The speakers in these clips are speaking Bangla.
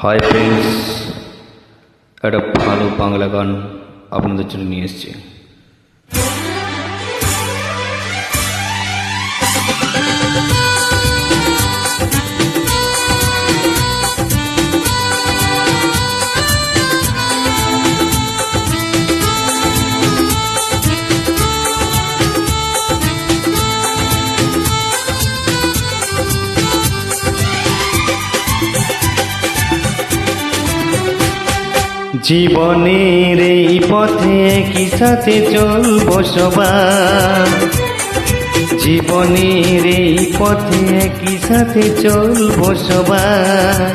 হাই ফ্রেন্ডস, একটা ভালো বাংলা গান আপনাদের জন্য নিয়ে এসেছি। জীবনের এই পথে কি সাথে চলবো সবার, জীবনের এই পথে কি সাথে চলবো সবার।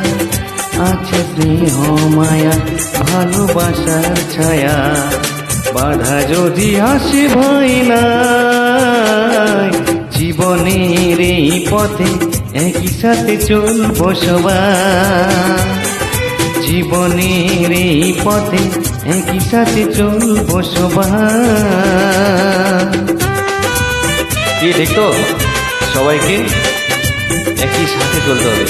আছে স্নেহ মায়া ভালোবাসার ছায়া, বাধা যদি আসে ভয় নাই। জীবনের এই পথে একই সাথে চলবো সবার, জীবনের এই পথে একই সাথে চলবো সবার। কি ঠিক তো? সবাইকে একই সাথে চলতে হবে।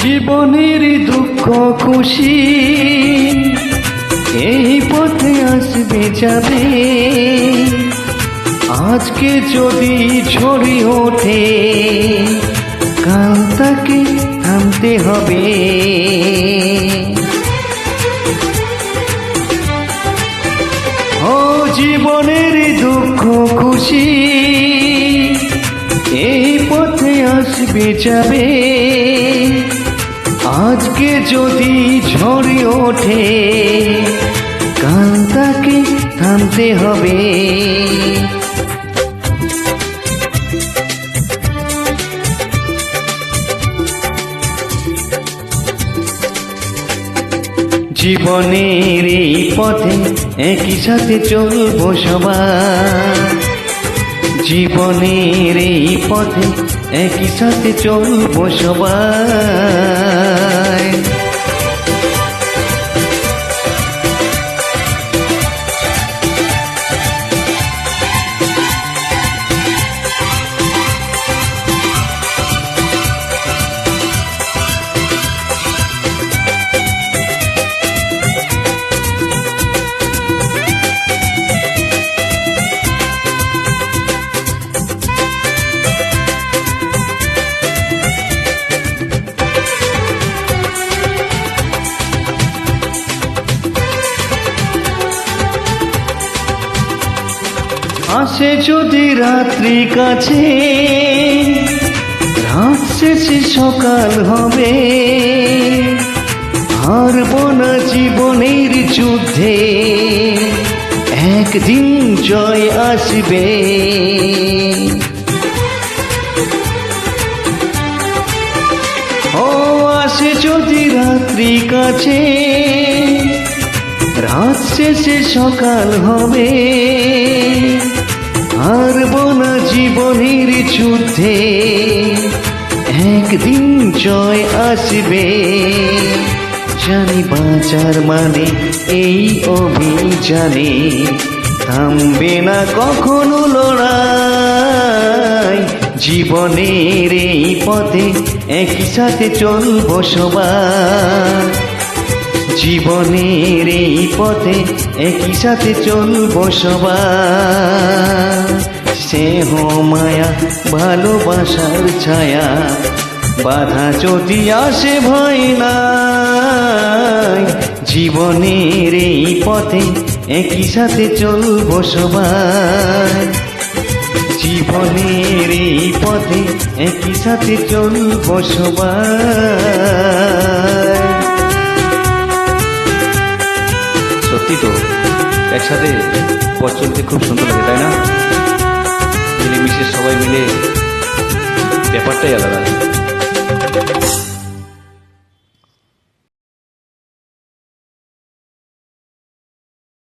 জীবনের দুঃখ খুশি এই পথে আসবে যাবে, আজকে যদি ঝরে ওঠে কাল তাকে থামতে হবে। ও জীবনের দুঃখ খুশি এই পথে আসবে যাবে, আজকে যদি ঝরে ওঠে কাল তাকে থামতে হবে। জীবনের এই পথে একই সাথে চলবো সবার, জীবনের এই পথে একই সাথে চলবো সবাই। আসে যদি রাত্রি কাছে, রাত শেষে সকাল হবে, হারবো না জীবনের যুদ্ধে, একদিন জয় আসবে। ও আসে যদি রাত্রি কাছে, রাত শেষে সকাল হবে, হারবো না জীবনের যুদ্ধে, একদিন জয় আসবে। জানি বাঁচার মানে এই অভিযানে, থামবে না কখনো লড়াই। জীবনের এই পথে একই সাথে চলবো সবার, জীবনের এই পথে একই সাথে চলবো সবার। স্নেহ মায়া ভালোবাসার ছায়া, বাধা যদি আসে ভয় নাই। জীবনের এই পথে একই সাথে চলবো সবার, জীবনের এই পথে একই সাথে চলবো সবার। সত্যি তো, একসাথে পথ চলতে খুব সুন্দর লাগে, তাই না? মিলেমিশে সবাই মিলে ব্যাপারটাই আলাদা।